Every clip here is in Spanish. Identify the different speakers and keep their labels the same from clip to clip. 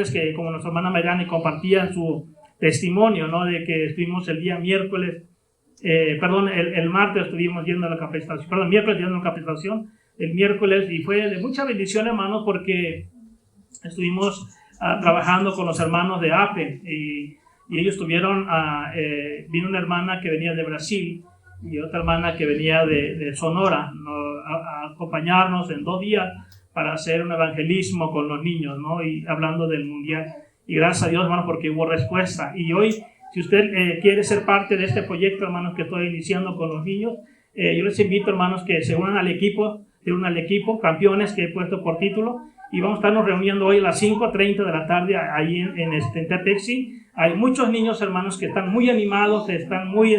Speaker 1: recordarles que como nuestra hermana Mayrani compartía en su testimonio, ¿no? De que estuvimos el día miércoles, el martes estuvimos yendo a la capacitación, miércoles yendo a la capacitación, el miércoles, y fue de mucha bendición, hermanos, porque estuvimos trabajando con los hermanos de APE, y ellos tuvieron, vino una hermana que venía de Brasil y otra hermana que venía de Sonora, ¿no? a acompañarnos en 2 días para hacer un evangelismo con los niños, ¿no? Y hablando del mundial. Y gracias a Dios, hermanos, porque hubo respuesta. Y hoy, si usted quiere ser parte de este proyecto, hermanos, que estoy iniciando con los niños, yo les invito, hermanos, que se unan al equipo, campeones, que he puesto por título, y vamos a estarnos reuniendo hoy a las 5:30 de la tarde ahí en Tepexi. Hay muchos niños, hermanos, que están muy animados, están muy,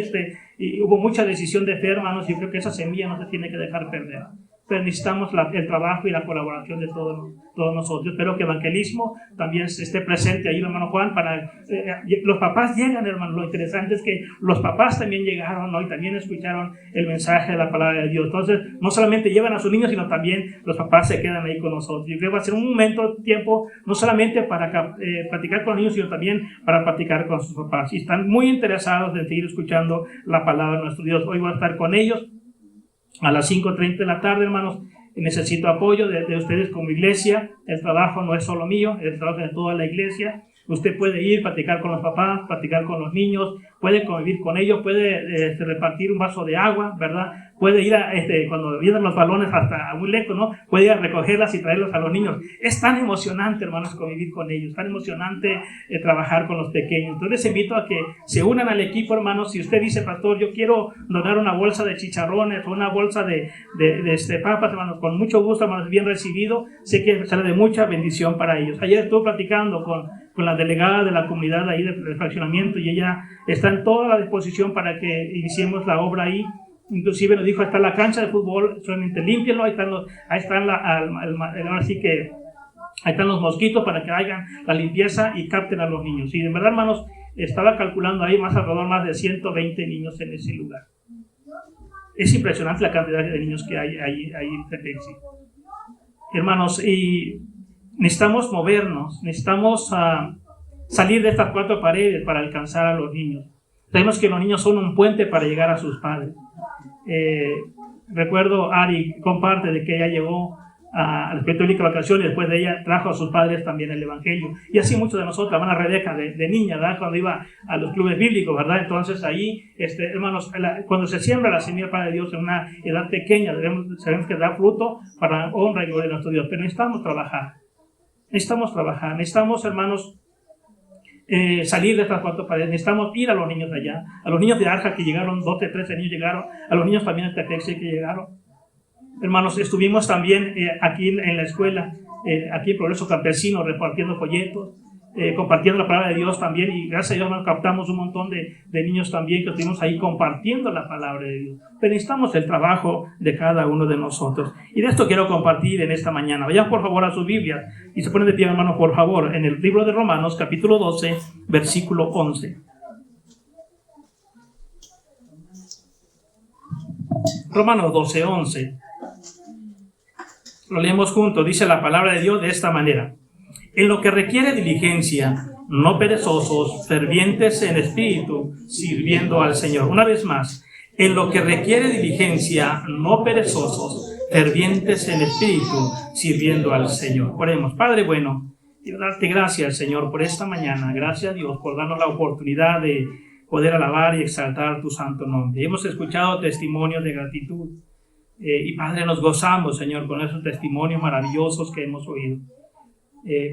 Speaker 1: y hubo mucha decisión de fe, hermanos, y creo que esa semilla no se tiene que dejar perder. Pero necesitamos el trabajo y la colaboración de todos nosotros. Espero que evangelismo también esté presente ahí, hermano Juan, los papás llegan, hermano. Lo interesante es que los papás también llegaron, ¿no? Y también escucharon el mensaje de la palabra de Dios. Entonces, no solamente llevan a sus niños, sino también los papás se quedan ahí con nosotros. Yo creo que va a ser un momento, tiempo, no solamente para platicar con los niños, sino también para platicar con sus papás. Y están muy interesados en seguir escuchando la palabra de nuestro Dios. Hoy voy a estar con ellos a las 5:30 de la tarde, hermanos. Necesito apoyo de ustedes como iglesia. El trabajo no es solo mío, el trabajo es de toda la iglesia. Usted puede ir, platicar con los papás, platicar con los niños, puede convivir con ellos, puede repartir un vaso de agua, ¿verdad? Puede ir cuando vienen los balones hasta muy lejos, ¿no? Puede ir a recogerlas y traerlos a los niños. Es tan emocionante, hermanos, convivir con ellos, tan emocionante trabajar con los pequeños. Entonces les invito a que se unan al equipo, hermanos. Si usted dice, pastor, yo quiero donar una bolsa de chicharrones o una bolsa de papas, hermanos, con mucho gusto, hermanos, bien recibido. Sé que será de mucha bendición para ellos. Ayer estuve platicando con la delegada de la comunidad ahí del fraccionamiento, y ella está en toda la disposición para que iniciemos la obra ahí. Inclusive nos dijo, está la cancha de fútbol, solamente límpienlo, ahí están los mosquitos para que hagan la limpieza y capten a los niños. Y de verdad, hermanos, estaba calculando ahí alrededor más de 120 niños en ese lugar. Es impresionante la cantidad de niños que hay ahí en Tepexi. Hermanos, y necesitamos movernos, necesitamos salir de estas 4 paredes para alcanzar a los niños. Sabemos que los niños son un puente para llegar a sus padres. Recuerdo, Ari comparte de que ella llegó a la Católica Vacación y después de ella trajo a sus padres también el Evangelio. Y así muchos de nosotros, la hermana Rebeca de niña, ¿verdad? Cuando iba a los clubes bíblicos, ¿verdad? Entonces ahí, hermanos, cuando se siembra la semilla para Dios en una edad pequeña, sabemos que da fruto para honra y gloria de nuestro Dios. Pero necesitamos trabajar, necesitamos, hermanos, salir de estas 4 paredes. Necesitamos ir a los niños de allá, a los niños de Arja que llegaron, 12, 13 niños llegaron, a los niños también de Tepexi que llegaron. Hermanos, estuvimos también aquí en la escuela, aquí en Progreso Campesino, repartiendo folletos, compartiendo la palabra de Dios también, y gracias a Dios nos captamos un montón de niños también que estuvimos ahí compartiendo la palabra de Dios. Pero necesitamos el trabajo de cada uno de nosotros, y de esto quiero compartir en esta mañana. Vayan por favor a sus Biblias y se ponen de pie, hermanos, por favor, en el libro de Romanos, capítulo 12, versículo 11. Romanos 12, 11. Lo leemos juntos. Dice la palabra de Dios de esta manera: en lo que requiere diligencia, no perezosos, fervientes en espíritu, sirviendo al Señor. Una vez más, en lo que requiere diligencia, no perezosos, fervientes en espíritu, sirviendo al Señor. Oremos. Padre bueno, quiero darte gracias, Señor, por esta mañana. Gracias, Dios, por darnos la oportunidad de poder alabar y exaltar tu santo nombre. Hemos escuchado testimonios de gratitud. Y Padre, nos gozamos, Señor, con esos testimonios maravillosos que hemos oído.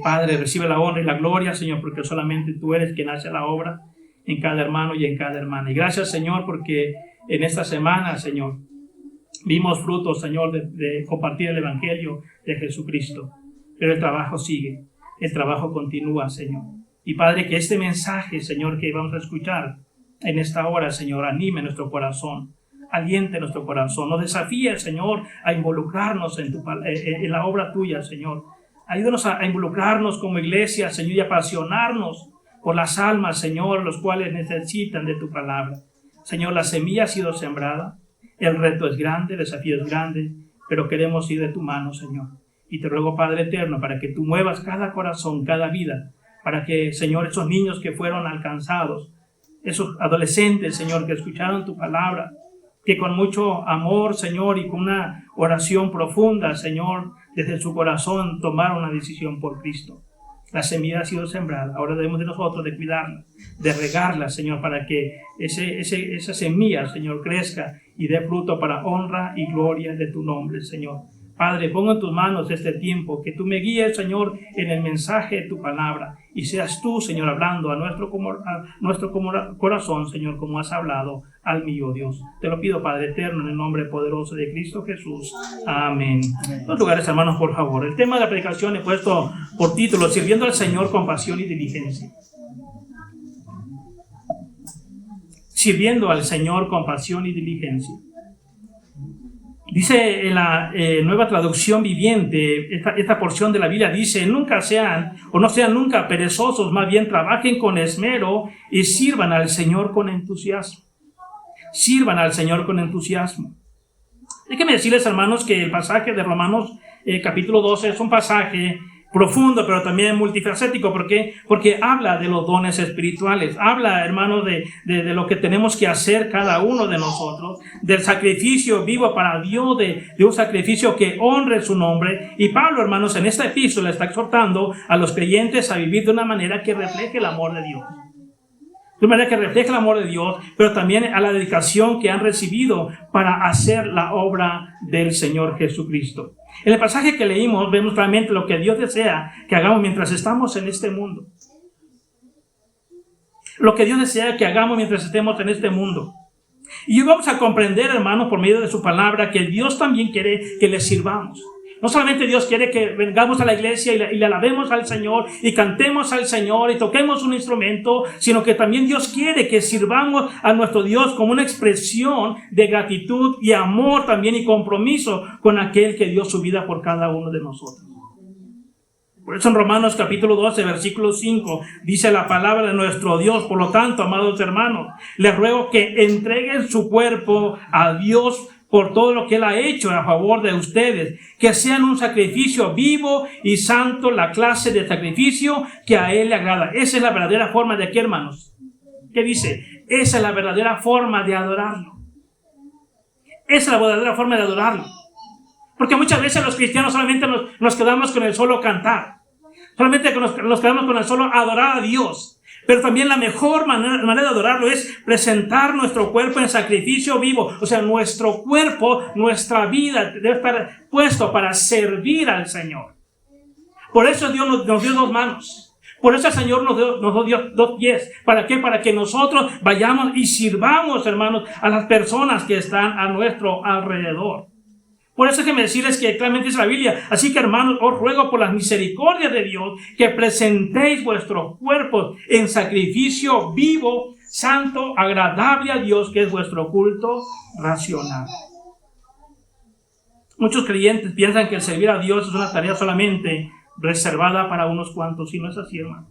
Speaker 1: Padre, recibe la honra y la gloria, Señor, porque solamente tú eres quien hace la obra en cada hermano y en cada hermana. Y gracias, Señor, porque en esta semana, Señor, vimos frutos, Señor, de compartir el Evangelio de Jesucristo. Pero el trabajo sigue, el trabajo continúa, Señor. Y Padre, que este mensaje, Señor, que vamos a escuchar en esta hora, Señor, anime nuestro corazón, aliente nuestro corazón, nos desafíe, Señor, a involucrarnos en la obra tuya, Señor. Ayúdanos a involucrarnos como iglesia, Señor, y apasionarnos por las almas, Señor, los cuales necesitan de tu palabra. Señor, la semilla ha sido sembrada, el reto es grande, el desafío es grande, pero queremos ir de tu mano, Señor. Y te ruego, Padre eterno, para que tú muevas cada corazón, cada vida, para que, Señor, esos niños que fueron alcanzados, esos adolescentes, Señor, que escucharon tu palabra, que con mucho amor, Señor, y con una oración profunda, Señor, desde su corazón tomaron una decisión por Cristo. La semilla ha sido sembrada. Ahora debemos de nosotros de cuidarla, de regarla, Señor, para que esa semilla, Señor, crezca y dé fruto para honra y gloria de tu nombre, Señor. Padre, pongo en tus manos este tiempo, que tú me guíes, Señor, en el mensaje de tu palabra, y seas tú, Señor, hablando a nuestro corazón, Señor, como has hablado al mío, Dios. Te lo pido, Padre eterno, en el nombre poderoso de Cristo Jesús. Amén. Los lugares, hermanos, por favor. El tema de la predicación he puesto por título: Sirviendo al Señor con pasión y diligencia. Sirviendo al Señor con pasión y diligencia. Dice en la Nueva Traducción Viviente, esta porción de la Biblia dice: nunca sean, o no sean nunca perezosos, más bien trabajen con esmero y sirvan al Señor con entusiasmo. Sirvan al Señor con entusiasmo. Déjenme decirles, hermanos, que el pasaje de Romanos capítulo 12 es un pasaje profundo, pero también multifacético. ¿Por qué? Porque habla de los dones espirituales. Habla, hermanos, de lo que tenemos que hacer cada uno de nosotros, del sacrificio vivo para Dios, de un sacrificio que honre su nombre. Y Pablo, hermanos, en esta epístola está exhortando a los creyentes a vivir de una manera que refleje el amor de Dios. De una manera que refleje el amor de Dios, pero también a la dedicación que han recibido para hacer la obra del Señor Jesucristo. En el pasaje que leímos vemos claramente lo que Dios desea que hagamos mientras estamos en este mundo. Lo que Dios desea que hagamos mientras estemos en este mundo. Y hoy vamos a comprender, hermanos, por medio de su palabra, que Dios también quiere que le sirvamos. No solamente Dios quiere que vengamos a la iglesia y le alabemos al Señor y cantemos al Señor y toquemos un instrumento, sino que también Dios quiere que sirvamos a nuestro Dios como una expresión de gratitud y amor también y compromiso con aquel que dio su vida por cada uno de nosotros. Por eso en Romanos capítulo 12, versículo 5, dice la palabra de nuestro Dios: por lo tanto, amados hermanos, les ruego que entreguen su cuerpo a Dios por todo lo que Él ha hecho a favor de ustedes, que sean un sacrificio vivo y santo, la clase de sacrificio que a Él le agrada. Esa es la verdadera forma de aquí, hermanos. ¿Qué dice? Esa es la verdadera forma de adorarlo. Esa es la verdadera forma de adorarlo. Porque muchas veces los cristianos solamente nos quedamos con el solo cantar. Solamente nos quedamos con el solo adorar a Dios. Pero también la mejor manera de adorarlo es presentar nuestro cuerpo en sacrificio vivo. O sea, nuestro cuerpo, nuestra vida debe estar puesto para servir al Señor. Por eso Dios nos dio dos manos. Por eso el Señor nos dio dos pies. ¿Para qué? Para que nosotros vayamos y sirvamos, hermanos, a las personas que están a nuestro alrededor. Por eso déjenme decirles que claramente dice la Biblia: así que, hermanos, os ruego por las misericordias de Dios que presentéis vuestros cuerpos en sacrificio vivo, santo, agradable a Dios, que es vuestro culto racional. Muchos creyentes piensan que el servir a Dios es una tarea solamente reservada para unos cuantos, y no es así, hermanos.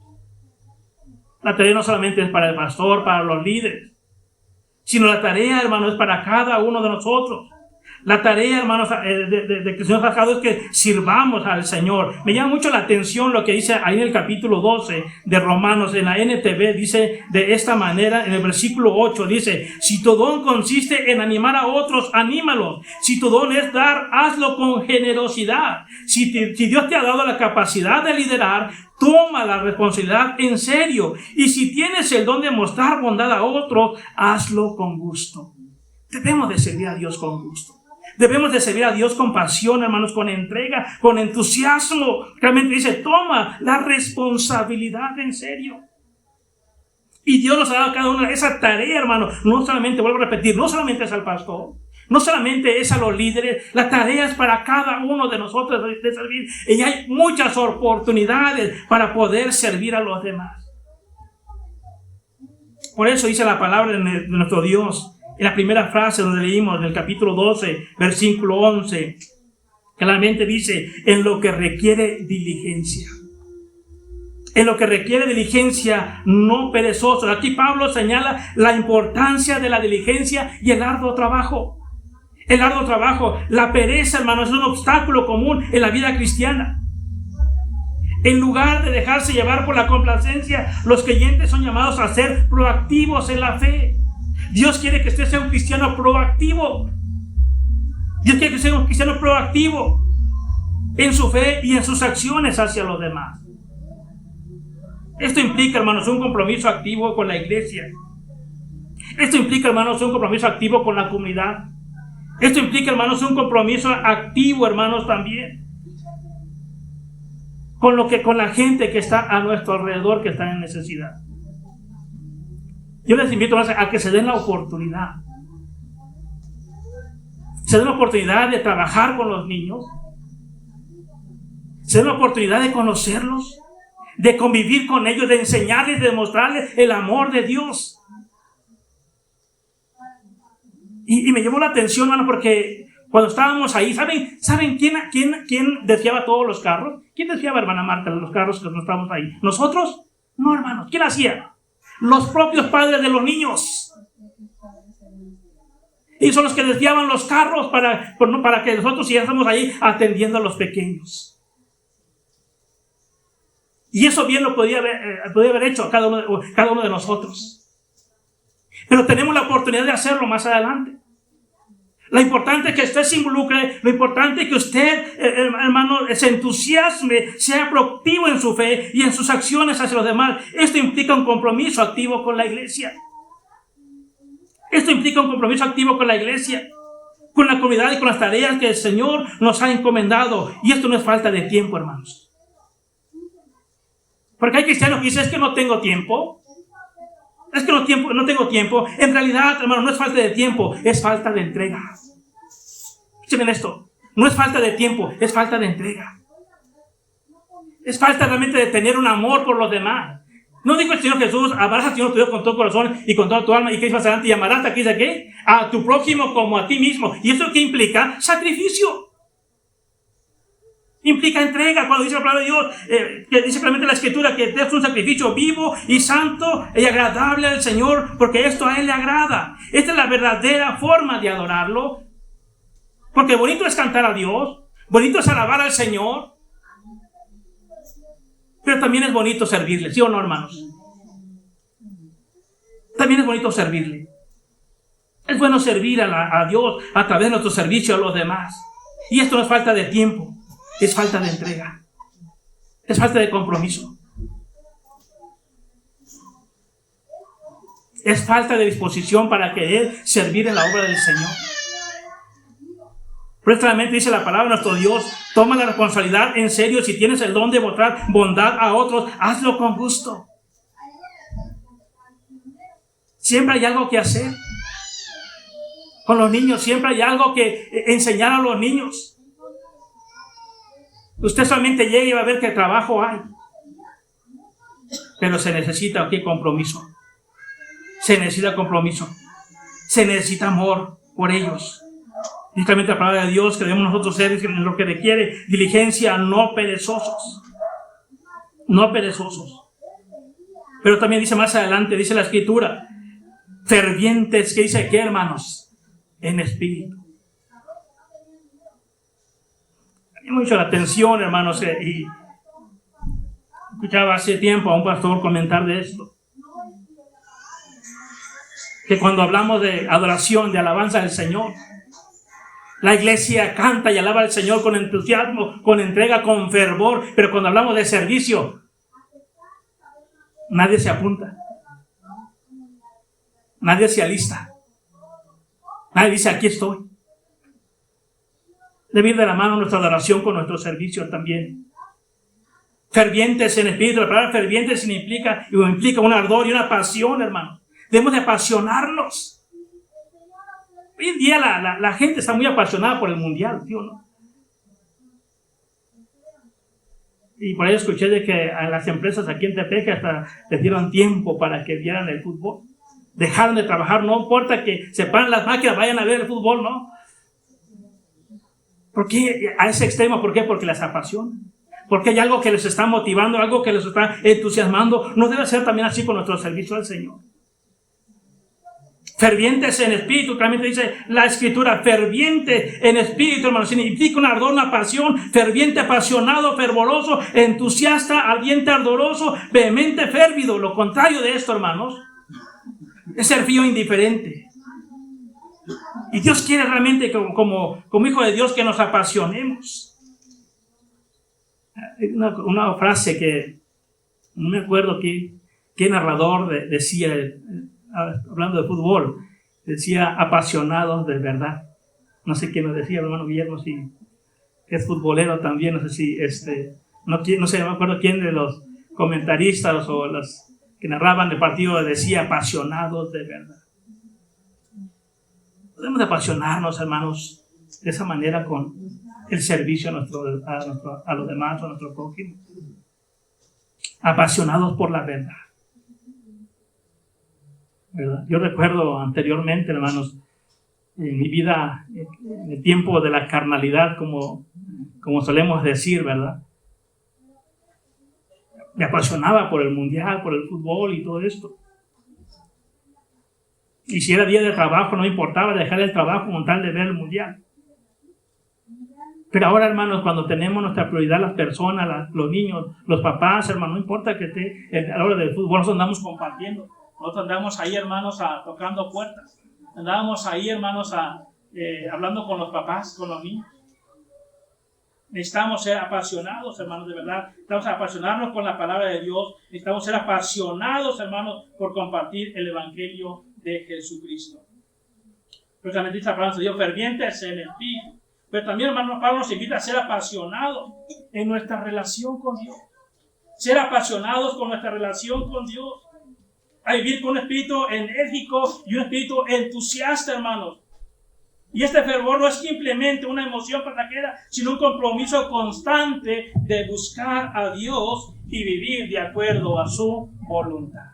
Speaker 1: La tarea no solamente es para el pastor, para los líderes, sino la tarea, hermanos, es para cada uno de nosotros. La tarea, hermanos, de que el Señor ha dejado es que sirvamos al Señor. Me llama mucho la atención lo que dice ahí en el capítulo 12 de Romanos, en la NTV, dice de esta manera, en el versículo 8, dice: si tu don consiste en animar a otros, anímalos. Si tu don es dar, hazlo con generosidad. Si Dios te ha dado la capacidad de liderar, toma la responsabilidad en serio. Y si tienes el don de mostrar bondad a otros, hazlo con gusto. Debemos de servir a Dios con gusto. Debemos de servir a Dios con pasión, hermanos, con entrega, con entusiasmo. Realmente dice: toma la responsabilidad en serio. Y Dios nos ha dado a cada uno esa tarea, hermano. No solamente, vuelvo a repetir, no solamente es al pastor, no solamente es a los líderes. La tarea es para cada uno de nosotros de servir. Y hay muchas oportunidades para poder servir a los demás. Por eso dice la palabra de nuestro Dios, en la primera frase donde leímos, en el capítulo 12, versículo 11, claramente dice: en lo que requiere diligencia. En lo que requiere diligencia, no perezosos. Aquí Pablo señala la importancia de la diligencia y el arduo trabajo. El arduo trabajo. La pereza, hermano, es un obstáculo común en la vida cristiana. En lugar de dejarse llevar por la complacencia, los creyentes son llamados a ser proactivos en la fe. Dios quiere que usted sea un cristiano proactivo. Dios quiere que usted sea un cristiano proactivo en su fe y en sus acciones hacia los demás. Esto implica, hermanos, un compromiso activo con la iglesia. Esto implica, hermanos, un compromiso activo con la comunidad. Esto implica, hermanos, un compromiso activo, hermanos, también con la gente que está a nuestro alrededor, que está en necesidad. Yo les invito a que se den la oportunidad. Se den la oportunidad de trabajar con los niños. Se den la oportunidad de conocerlos, de convivir con ellos, de enseñarles, de demostrarles el amor de Dios. Y me llamó la atención, hermano, porque cuando estábamos ahí, ¿saben quién desfiaba todos los carros? ¿Quién desfiaba, hermana Marta, los carros que no estábamos ahí? ¿Nosotros? No, hermanos. ¿Quién hacía? Los propios padres de los niños. Y son los que desfiaban los carros para que nosotros siguiéramos ahí atendiendo a los pequeños. Y eso bien lo podía haber hecho cada uno de nosotros. Pero tenemos la oportunidad de hacerlo más adelante. Lo importante es que usted se involucre, lo importante es que usted, hermano, se entusiasme, sea proactivo en su fe y en sus acciones hacia los demás. Esto implica un compromiso activo con la iglesia. Esto implica un compromiso activo con la iglesia, con la comunidad y con las tareas que el Señor nos ha encomendado. Y esto no es falta de tiempo, hermanos. Porque hay cristianos que dicen, es que no tengo tiempo. Es que no tengo tiempo. En realidad, hermano, no es falta de tiempo, es falta de entrega. Escuchen esto. No es falta de tiempo, es falta de entrega. Es falta realmente de tener un amor por los demás. No dijo el Señor Jesús, amarás al Señor tu Dios con todo tu corazón y con toda tu alma, y que es más adelante, y amarás aquí dice qué, a tu prójimo como a ti mismo. ¿Y eso qué implica? Sacrificio. Implica entrega. Cuando dice la palabra de Dios, que dice claramente la Escritura que es un sacrificio vivo y santo y agradable al Señor, porque esto a Él le agrada. Esta es la verdadera forma de adorarlo, porque bonito es cantar a Dios, bonito es alabar al Señor, pero también es bonito servirle, ¿sí o no, hermanos? También es bonito servirle. Es bueno servir a Dios a través de nuestro servicio a los demás. Y esto no es falta de tiempo. Es falta de entrega. Es falta de compromiso. Es falta de disposición para querer servir en la obra del Señor. Precisamente dice la palabra de nuestro Dios, toma la responsabilidad en serio. Si tienes el don de mostrar bondad a otros, hazlo con gusto. Siempre hay algo que hacer. Con los niños siempre hay algo que enseñar a los niños. Usted solamente llega y va a ver qué trabajo hay. Pero se necesita aquí compromiso. Se necesita compromiso. Se necesita amor por ellos. Y también la palabra de Dios que debemos nosotros ser en lo que requiere diligencia, no perezosos. No perezosos. Pero también dice más adelante, dice la Escritura, fervientes, que dice ¿qué, hermanos? En espíritu. Mucho la atención, hermanos, y escuchaba hace tiempo a un pastor comentar de esto, que cuando hablamos de adoración, de alabanza del Señor, la iglesia canta y alaba al Señor con entusiasmo, con entrega, con fervor, pero cuando hablamos de servicio, nadie se apunta, nadie se alista, nadie dice aquí estoy. Debe ir de la mano nuestra adoración con nuestro servicio también. Fervientes en espíritu. La palabra fervientes implica un ardor y una pasión, hermano. Debemos de apasionarnos. Hoy en día la gente está muy apasionada por el mundial, ¿sí o no? Y por ahí escuché de que a las empresas aquí en Tepeque hasta les dieron tiempo para que vieran el fútbol. Dejaron de trabajar, no importa que se paren las máquinas, vayan a ver el fútbol, ¿no? ¿Por qué a ese extremo? ¿Por qué? Porque les apasiona. Porque hay algo que les está motivando, algo que les está entusiasmando. No debe ser también así con nuestro servicio al Señor. Fervientes en espíritu, realmente dice la Escritura, ferviente en espíritu, hermano, significa un ardor, una pasión, ferviente, apasionado, fervoroso, entusiasta, ardiente, ardoroso, vehemente, férvido. Lo contrario de esto, hermanos, es ser frío, indiferente. Y Dios quiere realmente, como hijo de Dios, que nos apasionemos. Una frase que no me acuerdo qué narrador decía, hablando de fútbol, decía apasionados de verdad. No sé quién lo decía, hermano Guillermo, si es futbolero también, no sé si no sé, no me acuerdo quién de los comentaristas o los que narraban el partido decía apasionados de verdad. Podemos apasionarnos, hermanos, de esa manera con el servicio a los demás, a nuestro prójimo. Apasionados por la verdad. ¿Verdad? Yo recuerdo anteriormente, hermanos, en mi vida, en el tiempo de la carnalidad, como solemos decir, ¿verdad? Me apasionaba por el mundial, por el fútbol y todo esto. Y si era día de trabajo, no me importaba dejar el trabajo con tal de ver el mundial. Pero ahora, hermanos, cuando tenemos nuestra prioridad, las personas, los niños, los papás, hermanos, no importa que esté a la hora del fútbol, nosotros andamos compartiendo. Nosotros andamos ahí, hermanos, tocando puertas. Andábamos ahí, hermanos, hablando con los papás, con los niños. Necesitamos ser apasionados, hermanos, de verdad. Necesitamos apasionarnos con la palabra de Dios. Necesitamos ser apasionados, hermanos, por compartir el Evangelio de Jesucristo. Precisamente esta palabra de Dios, fervientes en el espíritu. Pero también, hermano Pablo nos invita a ser apasionados en nuestra relación con Dios. Ser apasionados con nuestra relación con Dios. A vivir con un espíritu enérgico y un espíritu entusiasta, hermanos. Y este fervor no es simplemente una emoción pasajera, sino un compromiso constante de buscar a Dios y vivir de acuerdo a su voluntad.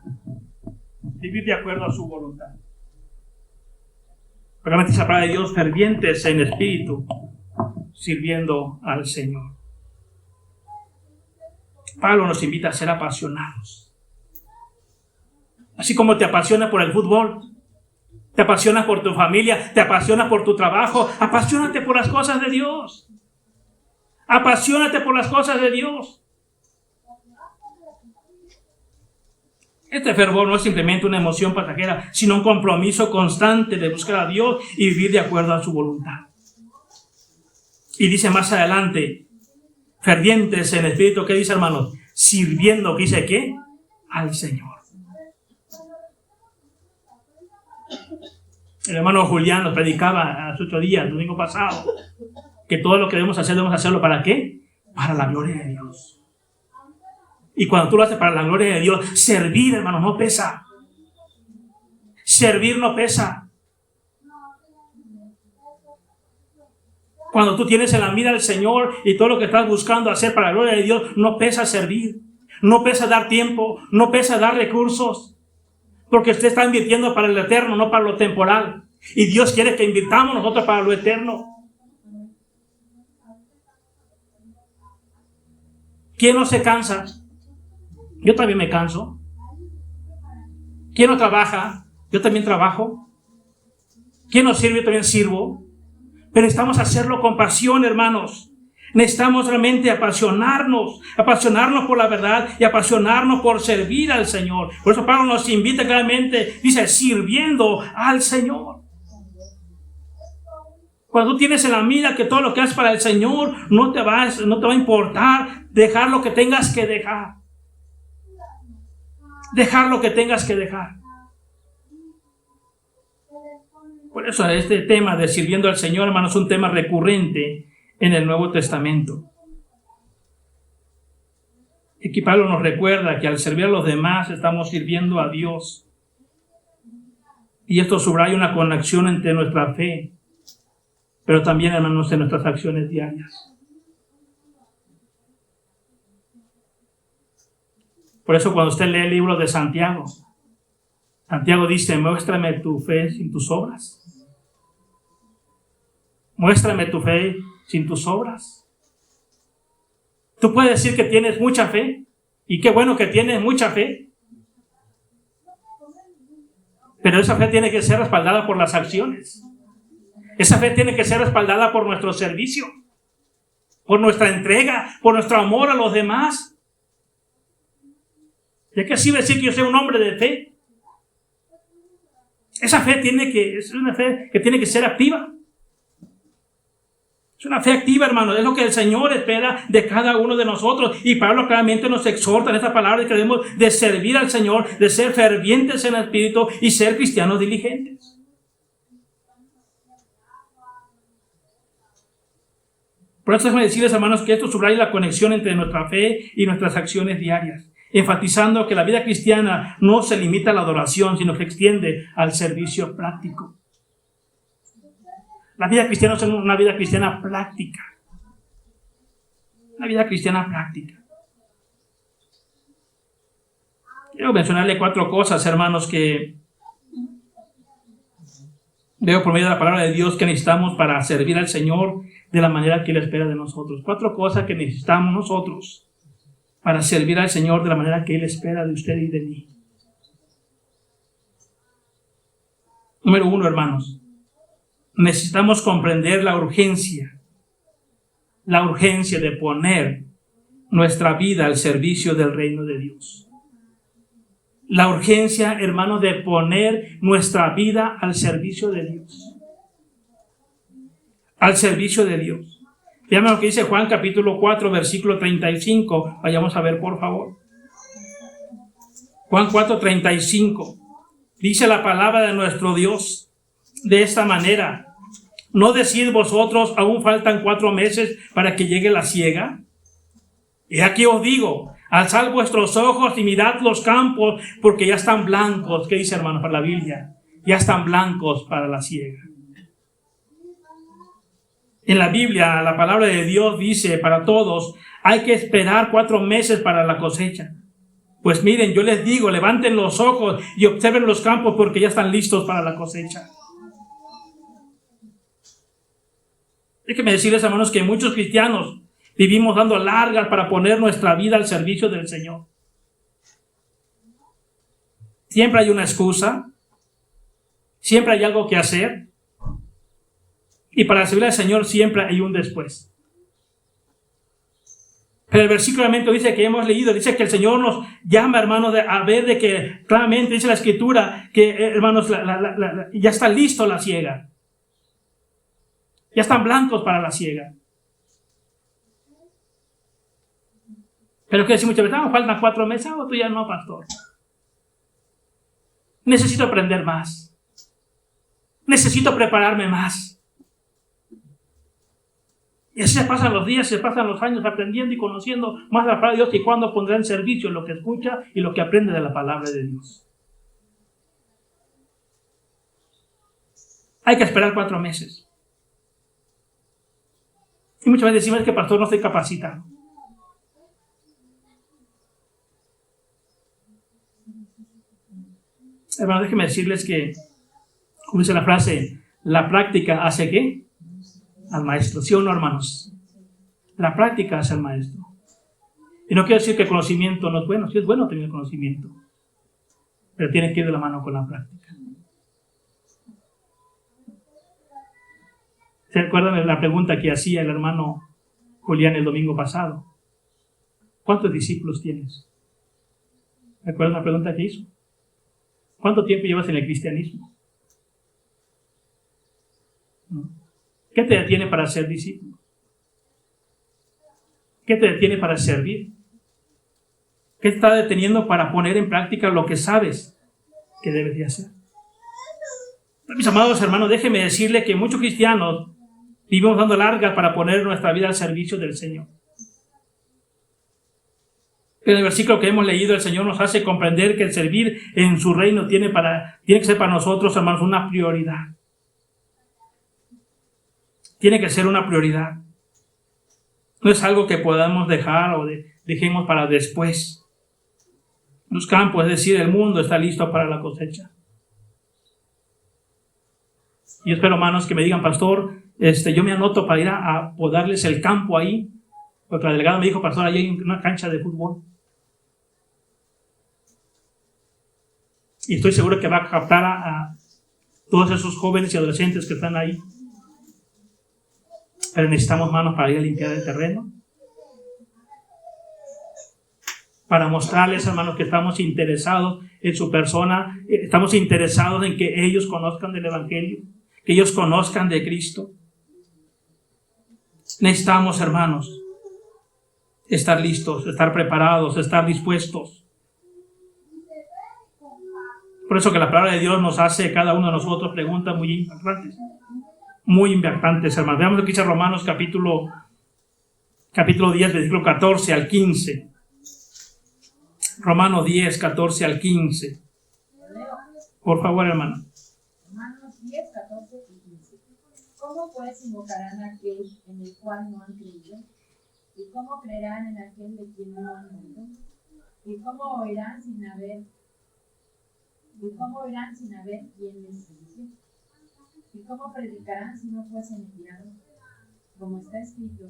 Speaker 1: Vivir de acuerdo a su voluntad. Realmente esa palabra de Dios, fervientes en espíritu, sirviendo al Señor. Pablo nos invita a ser apasionados. Así como te apasionas por el fútbol, te apasionas por tu familia, te apasionas por tu trabajo, apasionate por las cosas de Dios. Apasionate por las cosas de Dios. Este fervor no es simplemente una emoción pasajera, sino un compromiso constante de buscar a Dios y vivir de acuerdo a su voluntad. Y dice más adelante, fervientes en espíritu, ¿qué dice, hermanos? Sirviendo, ¿qué dice qué? Al Señor. El hermano Julián nos predicaba hace 8 días, el domingo pasado, que todo lo que debemos hacerlo ¿para qué? Para la gloria de Dios. Y cuando tú lo haces para la gloria de Dios, servir, hermano, no pesa. Servir no pesa. Cuando tú tienes en la mira al Señor y todo lo que estás buscando hacer para la gloria de Dios, no pesa servir. No pesa dar tiempo, no pesa dar recursos. Porque usted está invirtiendo para el eterno, no para lo temporal. Y Dios quiere que invirtamos nosotros para lo eterno. ¿Quién no se cansa? Yo también me canso. ¿Quién no trabaja? Yo también trabajo. ¿Quién no sirve? Yo también sirvo. Pero necesitamos hacerlo con pasión, hermanos. Necesitamos realmente apasionarnos por la verdad y apasionarnos por servir al Señor. Por eso Pablo nos invita claramente, dice, sirviendo al Señor. Cuando tú tienes en la mira que todo lo que haces para el Señor no te va a importar dejar lo que tengas que dejar. Dejar lo que tengas que dejar. Por eso este tema de sirviendo al Señor, hermanos, es un tema recurrente en el Nuevo Testamento. Aquí Pablo nos recuerda que al servir a los demás estamos sirviendo a Dios. Y esto subraya una conexión entre nuestra fe, pero también, hermanos, en nuestras acciones diarias. Por eso cuando usted lee el libro de Santiago, Santiago dice, muéstrame tu fe sin tus obras. Muéstrame tu fe sin tus obras. Tú puedes decir que tienes mucha fe, y qué bueno que tienes mucha fe, Pero esa fe tiene que ser respaldada por las acciones. Esa fe tiene que ser respaldada por nuestro servicio, por nuestra entrega, por nuestro amor a los demás. ¿De qué sirve decir que yo soy un hombre de fe? Esa fe es una fe que tiene que ser activa. Es una fe activa, hermanos. Es lo que el Señor espera de cada uno de nosotros. Y Pablo claramente nos exhorta en esta palabra de que debemos de servir al Señor, de ser fervientes en el Espíritu y ser cristianos diligentes. Por eso déjenme decirles, hermanos, que esto subraya la conexión entre nuestra fe y nuestras acciones diarias, enfatizando que la vida cristiana no se limita a la adoración, sino que extiende al servicio práctico. La vida cristiana es una vida cristiana práctica. Una vida cristiana práctica. Quiero mencionarle 4 cosas, hermanos, que veo por medio de la palabra de Dios que necesitamos para servir al Señor de la manera que Él espera de nosotros. 4 cosas que necesitamos nosotros para servir al Señor de la manera que Él espera de usted y de mí. Número 1, hermanos. Necesitamos comprender la urgencia de poner nuestra vida al servicio del reino de Dios. La urgencia, hermanos, de poner nuestra vida al servicio de Dios. Al servicio de Dios. Veamos lo que dice Juan capítulo 4, versículo 35. Vayamos a ver, por favor. Juan 4, 35. Dice la palabra de nuestro Dios de esta manera: ¿no decís vosotros, aún faltan 4 meses para que llegue la siega? Y aquí os digo, alzad vuestros ojos y mirad los campos, porque ya están blancos. ¿Qué dice, hermano, para la Biblia? Ya están blancos para la siega. En la Biblia, la palabra de Dios dice para todos, hay que esperar 4 meses para la cosecha. Pues miren, yo les digo, levanten los ojos y observen los campos, porque ya están listos para la cosecha. Déjenme decirles, hermanos, que muchos cristianos vivimos dando largas para poner nuestra vida al servicio del Señor. Siempre hay una excusa, siempre hay algo que hacer, y para servir al Señor siempre hay un después. Pero el versículo dice que hemos leído, dice que el Señor nos llama, hermanos, a ver de que claramente dice la Escritura que, hermanos, ya está listo la siega. Ya están blancos para la siega. Pero que decimos muchas veces, faltan 4 meses, tú ya no, pastor. Necesito aprender más. Necesito prepararme más. Y así se pasan los días, se pasan los años aprendiendo y conociendo más la palabra de Dios, y cuando pondrá en servicio lo que escucha y lo que aprende de la palabra de Dios. Hay que esperar 4 meses. Y muchas veces decimos que pastor, no estoy capacitado. Hermanos, déjenme decirles que, como dice la frase, la práctica hace ¿qué? Al maestro. ¿Sí o no, hermanos? La práctica hace al maestro. Y no quiero decir que el conocimiento no es bueno. Sí es bueno tener conocimiento, pero tiene que ir de la mano con la práctica. ¿Se acuerdan de la pregunta que hacía el hermano Julián el domingo pasado? ¿Cuántos discípulos tienes? ¿Recuerdan la pregunta que hizo? ¿Cuánto tiempo llevas en el cristianismo? ¿Qué te detiene para ser discípulo? ¿Qué te detiene para servir? ¿Qué te está deteniendo para poner en práctica lo que sabes que debes de hacer? Mis amados hermanos, déjenme decirle que muchos cristianos vivimos dando largas para poner nuestra vida al servicio del Señor. En el versículo que hemos leído, el Señor nos hace comprender que el servir en su reino tiene que ser para nosotros, hermanos, una prioridad. Tiene que ser una prioridad. No es algo que podamos dejar o dejemos para después. Los campos, es decir, el mundo está listo para la cosecha. Y espero, hermanos, que me digan, pastor, yo me anoto para ir a podarles el campo ahí, porque la delegada me dijo, pastor, ahí hay una cancha de fútbol. Y estoy seguro que va a captar a todos esos jóvenes y adolescentes que están ahí. Pero necesitamos manos para ir a limpiar el terreno. Para mostrarles, hermanos, que estamos interesados en su persona. Estamos interesados en que ellos conozcan del Evangelio. Que ellos conozcan de Cristo. Necesitamos, hermanos, estar listos, estar preparados, estar dispuestos. Por eso que la palabra de Dios nos hace cada uno de nosotros preguntas muy impactantes. Muy impactantes, hermanos. Veamos lo que dice Romanos capítulo 10, versículo 14 al 15. Romanos 10, 14 al 15. Por favor, hermano.
Speaker 2: Romanos 10, 14 y 15. ¿Cómo pues invocarán a aquel en el cual no han creído? ¿Y cómo creerán en aquel de quien no han oído? ¿Y cómo oirán sin haber quien les predique? ¿Y cómo predicarán si no fuesen enviados? Como está escrito,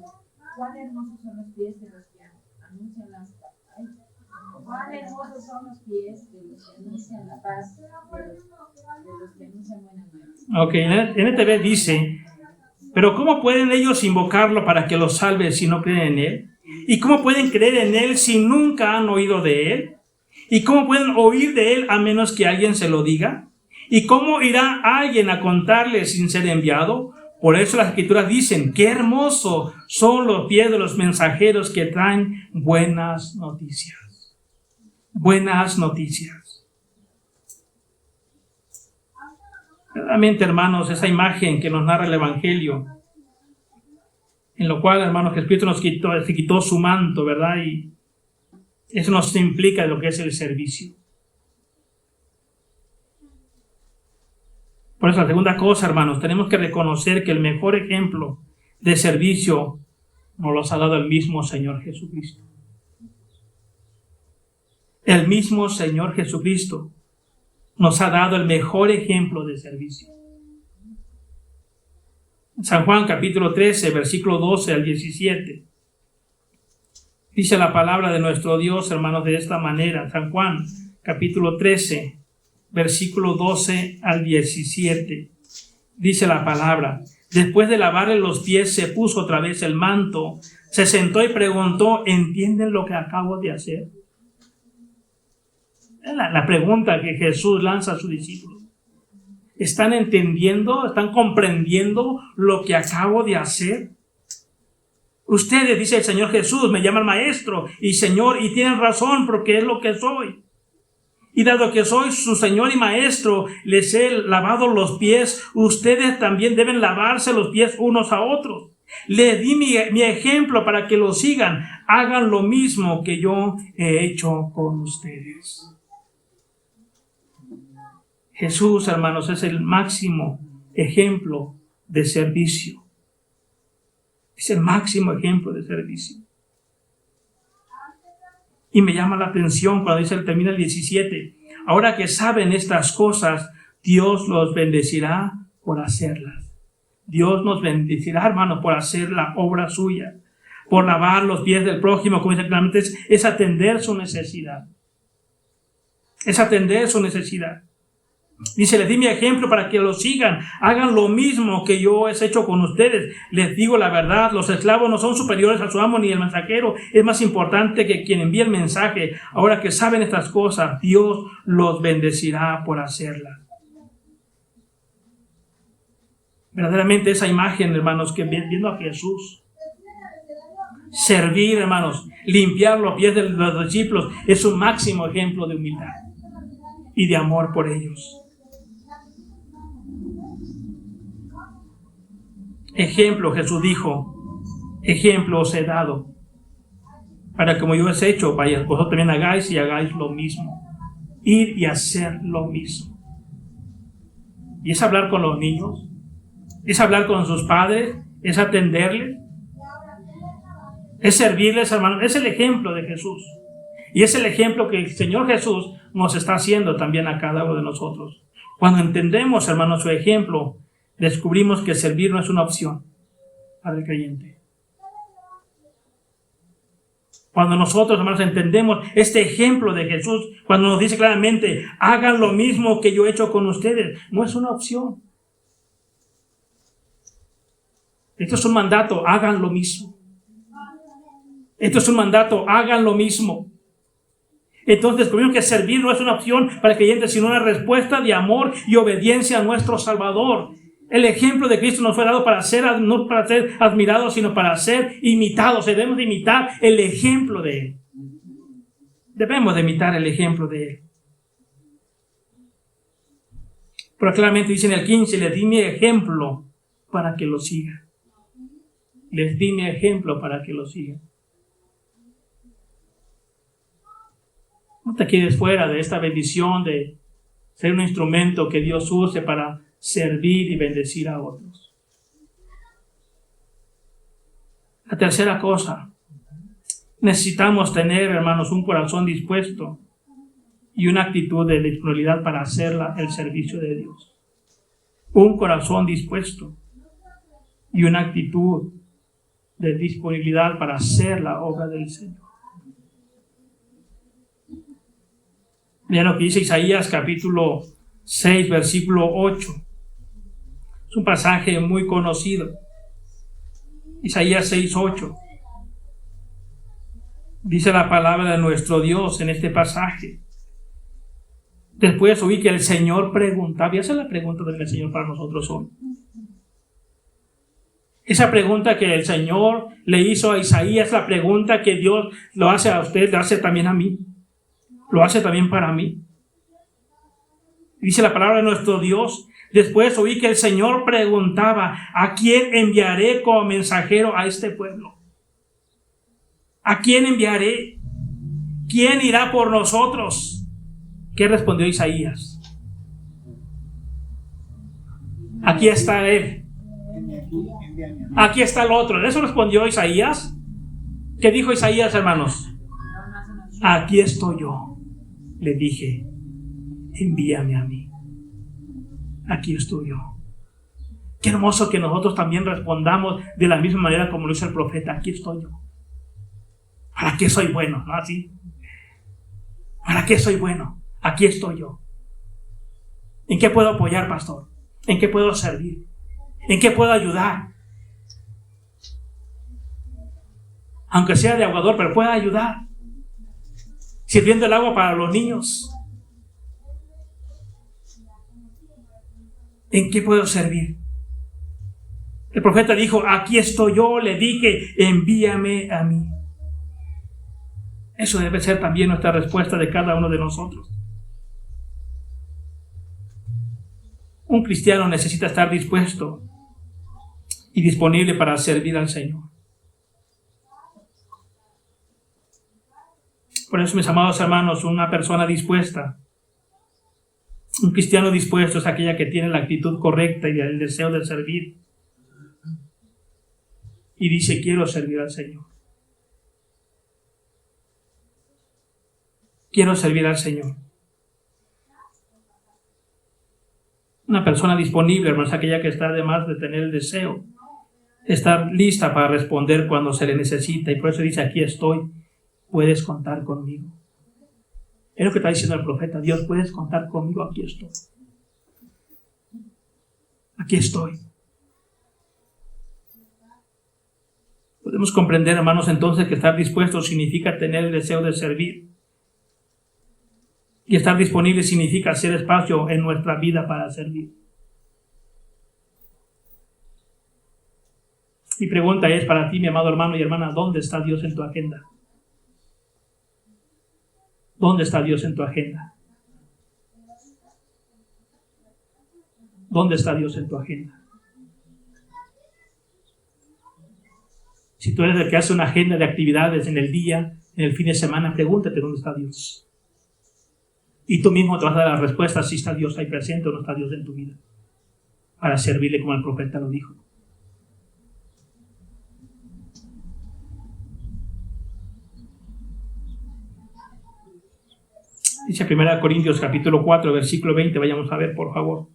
Speaker 2: cuán hermosos son los pies de los que anuncian la paz, de los que anuncian buena nueva.
Speaker 1: Ok, NTV dice, pero ¿cómo pueden ellos invocarlo para que los salve si no creen en Él? ¿Y cómo pueden creer en Él si nunca han oído de Él? ¿Y cómo pueden oír de Él a menos que alguien se lo diga? ¿Y cómo irá alguien a contarle sin ser enviado? Por eso las Escrituras dicen, qué hermosos son los pies de los mensajeros que traen buenas noticias. Buenas noticias. Realmente, hermanos, esa imagen que nos narra el Evangelio, en lo cual, hermanos, Jesucristo se quitó su manto, ¿verdad? Y eso nos implica lo que es el servicio. Por eso, la segunda cosa, hermanos, tenemos que reconocer que el mejor ejemplo de servicio nos lo ha dado el mismo Señor Jesucristo. El mismo Señor Jesucristo nos ha dado el mejor ejemplo de servicio. San Juan capítulo 13, versículo 12 al 17. Dice la palabra de nuestro Dios, hermanos, de esta manera. San Juan capítulo 13, versículo 12 al 17. Dice la palabra. Después de lavarle los pies, se puso otra vez el manto, se sentó y preguntó, ¿entienden lo que acabo de hacer? La pregunta que Jesús lanza a sus discípulos. ¿Están entendiendo? ¿Están comprendiendo lo que acabo de hacer? Ustedes, dice el Señor Jesús, me llaman maestro y Señor, y tienen razón porque es lo que soy. Y dado que soy su Señor y maestro, les he lavado los pies, ustedes también deben lavarse los pies unos a otros. Les di mi ejemplo para que lo sigan. Hagan lo mismo que yo he hecho con ustedes. Jesús, hermanos, es el máximo ejemplo de servicio. Es el máximo ejemplo de servicio. Y me llama la atención cuando dice, termina el 17. Ahora que saben estas cosas, Dios los bendecirá por hacerlas. Dios nos bendecirá, hermanos, por hacer la obra suya. Por lavar los pies del prójimo, como dice claramente, es atender su necesidad. Es atender su necesidad. Dice, les di mi ejemplo para que lo sigan. Hagan lo mismo que yo he hecho con ustedes. Les digo la verdad, los esclavos no son superiores a su amo ni el mensajero. Es más importante que quien envía el mensaje. Ahora que saben estas cosas, Dios los bendecirá por hacerlas. Verdaderamente esa imagen, hermanos, que viendo a Jesús servir, hermanos, limpiar los pies de los discípulos, es un máximo ejemplo de humildad y de amor por ellos. Ejemplo, Jesús dijo, ejemplo os he dado, para que como yo he hecho, vosotros también hagáis y hagáis lo mismo. Ir y hacer lo mismo. Y es hablar con los niños, es hablar con sus padres, es atenderles, es servirles, hermanos. Es el ejemplo de Jesús. Y es el ejemplo que el Señor Jesús nos está haciendo también a cada uno de nosotros. Cuando entendemos, hermanos, su ejemplo, descubrimos que servir no es una opción para el creyente. Cuando nosotros, hermanos, entendemos este ejemplo de Jesús, cuando nos dice claramente, hagan lo mismo que yo he hecho con ustedes, no es una opción. Esto es un mandato, hagan lo mismo. Esto es un mandato, hagan lo mismo. Entonces descubrimos que servir no es una opción para el creyente, sino una respuesta de amor y obediencia a nuestro Salvador. El ejemplo de Cristo nos fue dado para ser, no para ser admirados, sino para ser imitados. Debemos de imitar el ejemplo de Él. Debemos de imitar el ejemplo de Él. Pero claramente dice en el 15, les di mi ejemplo para que lo sigan. Les di mi ejemplo para que lo sigan. No te quedes fuera de esta bendición de ser un instrumento que Dios use para servir y bendecir a otros. La tercera cosa, necesitamos tener, hermanos, un corazón dispuesto y una actitud de disponibilidad para hacer el servicio de Dios. Un corazón dispuesto y una actitud de disponibilidad para hacer la obra del Señor. Vean lo que dice Isaías capítulo 6, versículo 8. Es un pasaje muy conocido. Isaías 6, 8. Dice la palabra de nuestro Dios en este pasaje. Después oí que el Señor preguntaba, y esa es la pregunta del Señor para nosotros hoy. Esa pregunta que el Señor le hizo a Isaías, la pregunta que Dios lo hace a usted, lo hace también a mí. Lo hace también para mí. Dice la palabra de nuestro Dios. Después oí que el Señor preguntaba, ¿a quién enviaré como mensajero a este pueblo? ¿A quién enviaré? ¿Quién irá por nosotros? ¿Qué respondió Isaías? Aquí está él. Aquí está el otro. ¿Eso respondió Isaías? ¿Qué dijo Isaías, hermanos? Aquí estoy yo. Le dije, envíame a mí. Aquí estoy yo. Qué hermoso que nosotros también respondamos de la misma manera como lo hizo el profeta. Aquí estoy yo. ¿Para qué soy bueno? ¿No así? ¿Para qué soy bueno? Aquí estoy yo. ¿En qué puedo apoyar, pastor? ¿En qué puedo servir? ¿En qué puedo ayudar? Aunque sea de aguador, pero pueda ayudar. Sirviendo el agua para los niños. ¿En qué puedo servir? El profeta dijo, aquí estoy yo, le dije, envíame a mí. Eso debe ser también nuestra respuesta de cada uno de nosotros. Un cristiano necesita estar dispuesto y disponible para servir al Señor. Por eso, mis amados hermanos, una persona dispuesta, un cristiano dispuesto es aquella que tiene la actitud correcta y el deseo de servir. Y dice, quiero servir al Señor. Quiero servir al Señor. Una persona disponible, hermanos, es aquella que está además de tener el deseo, estar lista para responder cuando se le necesita. Y por eso dice, aquí estoy. Puedes contar conmigo. Es lo que está diciendo el profeta. Dios, puedes contar conmigo. Aquí estoy. Aquí estoy. Podemos comprender, hermanos, entonces que estar dispuesto significa tener el deseo de servir. Y estar disponible significa hacer espacio en nuestra vida para servir. Mi pregunta es para ti, mi amado hermano y hermana, ¿dónde está Dios en tu agenda? ¿Dónde está Dios en tu agenda? ¿Dónde está Dios en tu agenda? Si tú eres el que hace una agenda de actividades en el día, en el fin de semana, pregúntate dónde está Dios. Y tú mismo te vas a dar la respuesta si está Dios ahí presente o no está Dios en tu vida. Para servirle como el profeta lo dijo. Dice 1 Corintios capítulo 4, versículo 20. Vayamos a ver, por favor.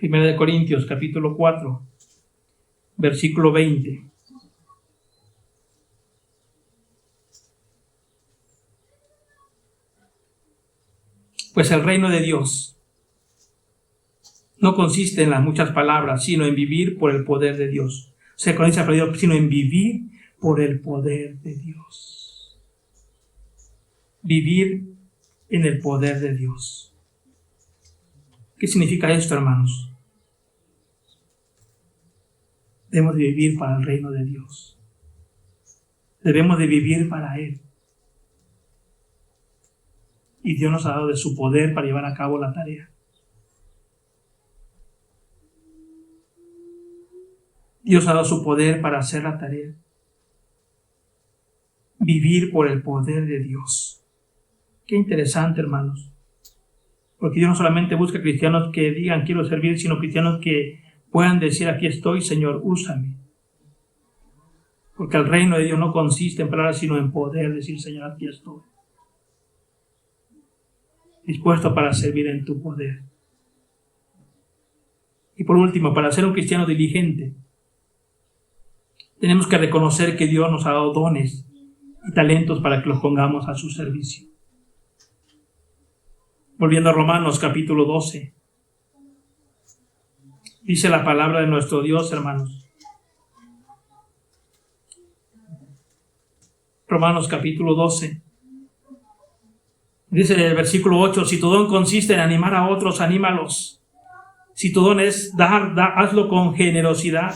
Speaker 1: 1 Corintios capítulo 4, versículo 20.
Speaker 3: Pues el reino de Dios no consiste en las muchas palabras, sino en vivir por el poder de Dios. O sea, cuando dice perdido, sino en vivir por el poder de Dios. Vivir en el poder de Dios. ¿Qué significa esto, hermanos? Debemos de vivir para el reino de Dios. Debemos de vivir para Él. Y Dios nos ha dado de su poder para llevar a cabo la tarea. Dios ha dado su poder para hacer la tarea. Vivir por el poder de Dios. Qué interesante, hermanos. Porque Dios no solamente busca cristianos que digan quiero servir, sino cristianos que puedan decir aquí estoy, Señor, úsame. Porque el reino de Dios no consiste en palabras, sino en poder decir, Señor, aquí estoy. Dispuesto para servir en tu poder. Y por último, para ser un cristiano diligente, tenemos que reconocer que Dios nos ha dado dones y talentos para que los pongamos a su servicio. Volviendo a Romanos capítulo 12. Dice la palabra de nuestro Dios, hermanos. Romanos capítulo 12. Dice el versículo 8, si tu don consiste en animar a otros, anímalos. Si tu don es dar, hazlo con generosidad.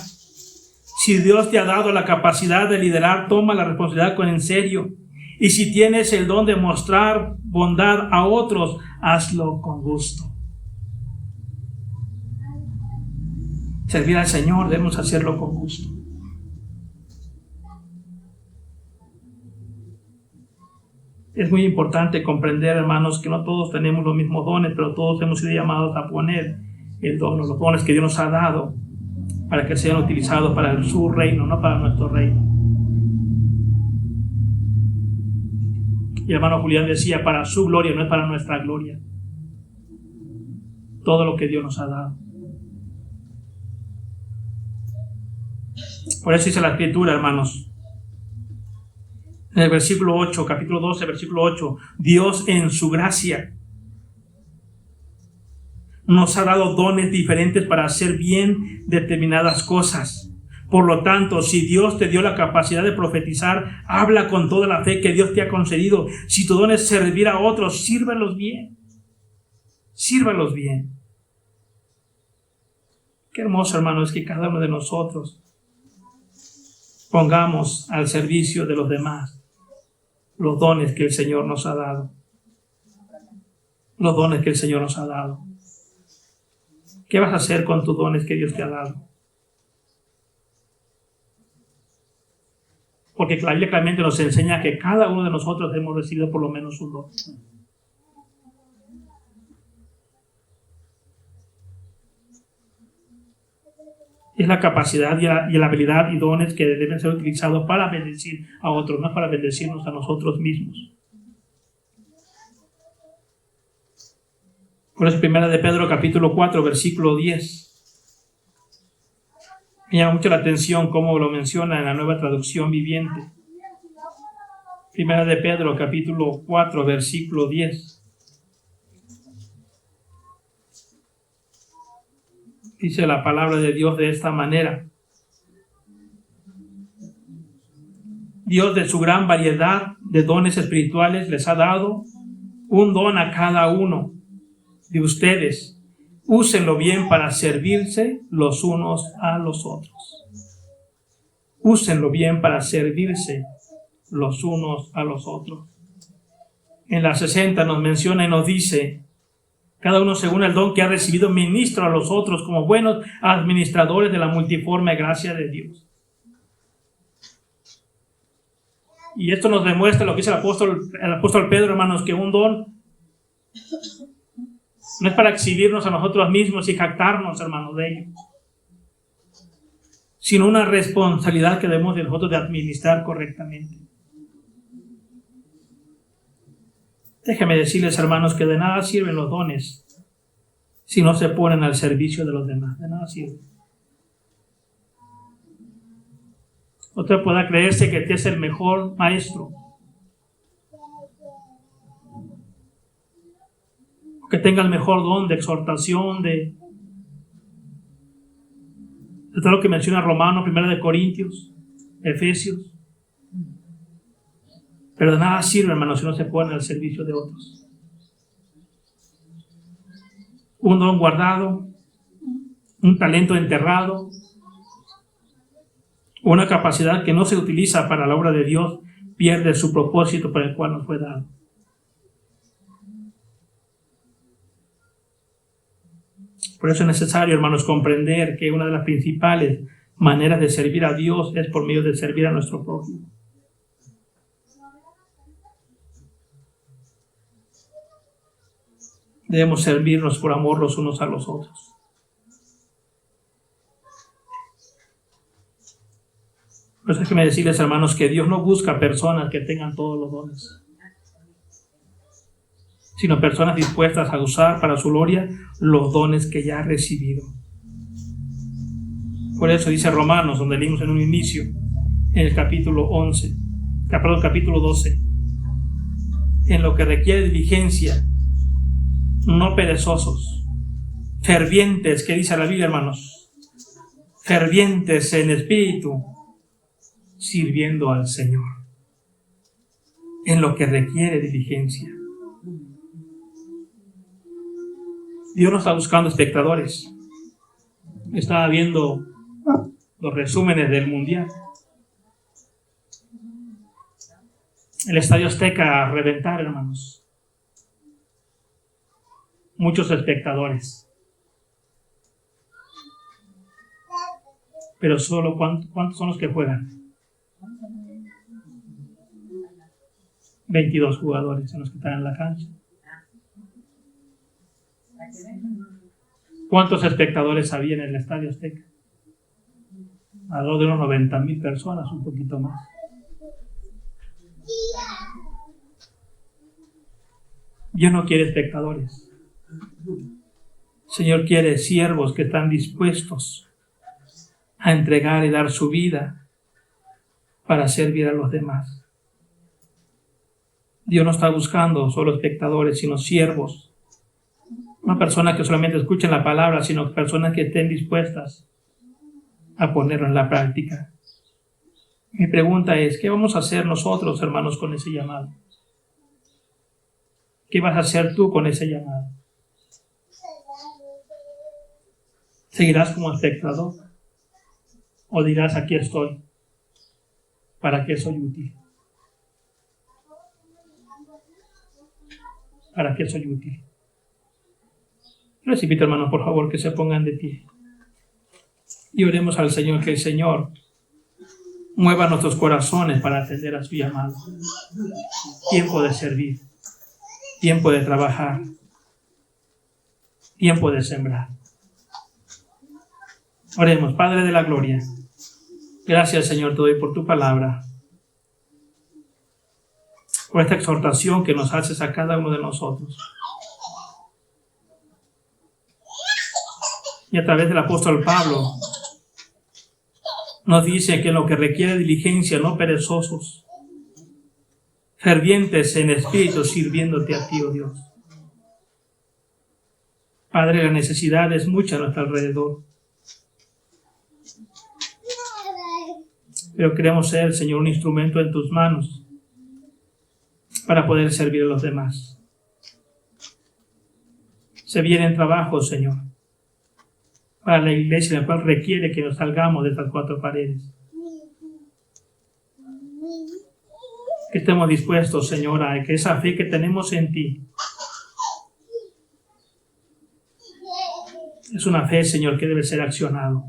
Speaker 3: Si Dios te ha dado la capacidad de liderar, toma la responsabilidad en serio. Y si tienes el don de mostrar bondad a otros, hazlo con gusto. Servir al Señor debemos hacerlo con gusto. Es muy importante comprender, hermanos, que no todos tenemos los mismos dones, pero todos hemos sido llamados a poner el don, los dones que Dios nos ha dado, para que sean utilizados para su reino, no para nuestro reino. Y el hermano Julián decía, para su gloria, no es para nuestra gloria. Todo lo que Dios nos ha dado. Por eso dice la Escritura, hermanos, en el versículo 8, capítulo 12, versículo 8, Dios en su gracia nos ha dado dones diferentes para hacer bien determinadas cosas. Por lo tanto, si Dios te dio la capacidad de profetizar, habla con toda la fe que Dios te ha concedido. Si tu don es servir a otros, sírvalos bien. Sírvalos bien. Qué hermoso, hermano, es que cada uno de nosotros pongamos al servicio de los demás los dones que el Señor nos ha dado. Los dones que el Señor nos ha dado. ¿Qué vas a hacer con tus dones que Dios te ha dado? Porque la Biblia claramente nos enseña que cada uno de nosotros hemos recibido por lo menos un don. Es la capacidad y la habilidad y dones que deben ser utilizados para bendecir a otros, no para bendecirnos a nosotros mismos. Por eso, 1 de Pedro, capítulo 4, versículo 10. Me llama mucho la atención cómo lo menciona en la Nueva Traducción Viviente. 1 de Pedro, capítulo 4, versículo 10. Dice la palabra de Dios de esta manera. Dios, de su gran variedad de dones espirituales, les ha dado un don a cada uno de ustedes. Úsenlo bien para servirse los unos a los otros. Úsenlo bien para servirse los unos a los otros. En la 60 nos menciona y nos dice, cada uno según el don que ha recibido, ministra a los otros como buenos administradores de la multiforme gracia de Dios. Y esto nos demuestra lo que dice el apóstol Pedro, hermanos, que un don no es para exhibirnos a nosotros mismos y jactarnos, hermanos, de ello, sino una responsabilidad que debemos de nosotros de administrar correctamente. Déjenme decirles, hermanos, que de nada sirven los dones si no se ponen al servicio de los demás. De nada sirven. Usted pueda creerse que usted es el mejor maestro. que tenga el mejor don de exhortación, de todo lo que menciona Romanos, 1 de Corintios, Efesios. Pero de nada sirve, hermanos, si no se pone al servicio de otros. Un don guardado, un talento enterrado, una capacidad que no se utiliza para la obra de Dios, pierde su propósito para el cual nos fue dado. Por eso es necesario, hermanos, comprender que una de las principales maneras de servir a Dios es por medio de servir a nuestro prójimo. Debemos servirnos por amor los unos a los otros. Por eso déjenme decirles, hermanos, que Dios no busca personas que tengan todos los dones, sino personas dispuestas a usar para su gloria los dones que ya ha recibido. Por eso dice Romanos, donde leímos en un inicio, en el capítulo 12, en lo que requiere diligencia, no perezosos, fervientes, ¿qué dice la Biblia, hermanos? Fervientes en espíritu, sirviendo al Señor, en lo que requiere diligencia. Dios no está buscando espectadores. Estaba viendo los resúmenes del Mundial. El Estadio Azteca a reventar, hermanos. Muchos espectadores. Pero solo ¿cuántos son los que juegan? 22 jugadores son los que están en la cancha. ¿Cuántos espectadores había en el Estadio Azteca? Alrededor de unos 90,000 personas, un poquito más. Dios no quiere espectadores. El Señor quiere siervos que están dispuestos a entregar y dar su vida para servir a los demás. Dios no está buscando solo espectadores, sino siervos. No personas que solamente escuchen la palabra, sino personas que estén dispuestas a ponerlo en la práctica. Mi pregunta es, ¿qué vamos a hacer nosotros, hermanos, con ese llamado? ¿Qué vas a hacer tú con ese llamado? ¿Seguirás como espectador? ¿O dirás, aquí estoy? ¿Para qué soy útil? ¿Para qué soy útil? Les invito, hermanos, por favor, que se pongan de pie. Y oremos al Señor, que el Señor mueva nuestros corazones para atender a su llamado. Tiempo de servir, tiempo de trabajar, tiempo de sembrar. Oremos. Padre de la gloria, gracias, Señor, te doy por tu palabra, por esta exhortación que nos haces a cada uno de nosotros. Y a través del apóstol Pablo nos dice que en lo que requiere diligencia, no perezosos, fervientes en espíritu, sirviéndote a ti, oh Dios. Padre, la necesidad es mucha a nuestro alrededor, pero queremos ser, Señor, un instrumento en tus manos para poder servir a los demás. Se vienen trabajos, Señor, para la iglesia, la cual requiere que nos salgamos de estas cuatro paredes. Que estemos dispuestos, Señor, a que esa fe que tenemos en ti es una fe, Señor, que debe ser accionado.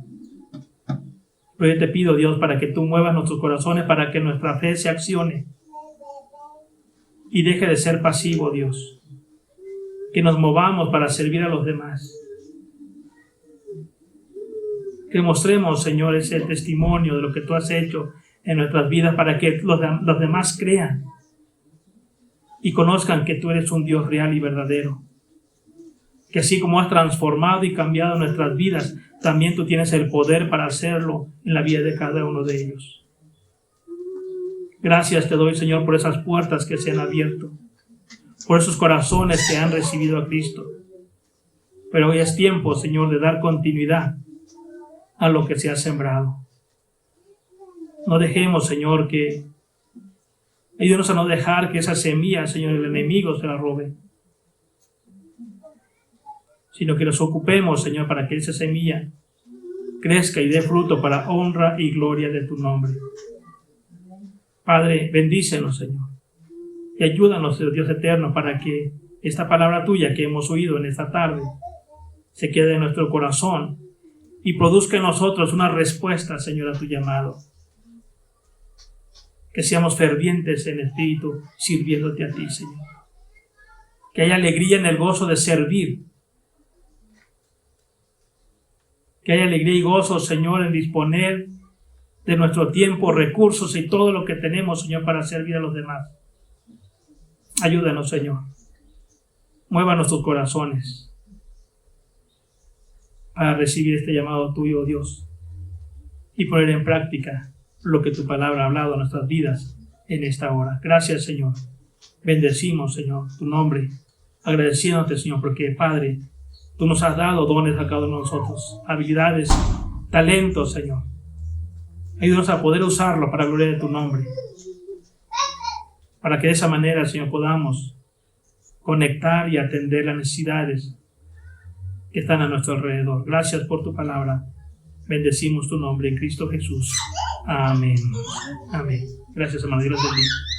Speaker 3: Pero yo te pido, Dios, para que tú muevas nuestros corazones, para que nuestra fe se accione y deje de ser pasivo, Dios. Que nos movamos para servir a los demás. Que mostremos, Señor, ese testimonio de lo que tú has hecho en nuestras vidas para que los demás crean y conozcan que tú eres un Dios real y verdadero. Que así como has transformado y cambiado nuestras vidas, también tú tienes el poder para hacerlo en la vida de cada uno de ellos. Gracias te doy, Señor, por esas puertas que se han abierto, por esos corazones que han recibido a Cristo. Pero hoy es tiempo, Señor, de dar continuidad a lo que se ha sembrado. No dejemos, Señor, ayúdanos a no dejar que esa semilla, Señor, el enemigo se la robe, sino que nos ocupemos, Señor, para que esa semilla crezca y dé fruto para honra y gloria de tu nombre. Padre, bendícenos, Señor, y ayúdanos, Dios eterno, para que esta palabra tuya que hemos oído en esta tarde se quede en nuestro corazón y produzca en nosotros una respuesta, Señor, a tu llamado. Que seamos fervientes en espíritu, sirviéndote a ti, Señor. Que haya alegría en el gozo de servir. Que haya alegría y gozo, Señor, en disponer de nuestro tiempo, recursos y todo lo que tenemos, Señor, para servir a los demás. Ayúdanos, Señor. Mueva nuestros corazones para recibir este llamado tuyo, Dios, y poner en práctica lo que tu palabra ha hablado a nuestras vidas en esta hora. Gracias, Señor. Bendecimos, Señor, tu nombre, agradeciéndote, Señor, porque, Padre, tú nos has dado dones a cada uno de nosotros, habilidades, talentos, Señor. Ayúdanos a poder usarlo para la gloria de tu nombre, para que de esa manera, Señor, podamos conectar y atender las necesidades que están a nuestro alrededor. Gracias por tu palabra. Bendecimos tu nombre en Cristo Jesús. Amén. Amén. Gracias, hermano. Dios bendiga.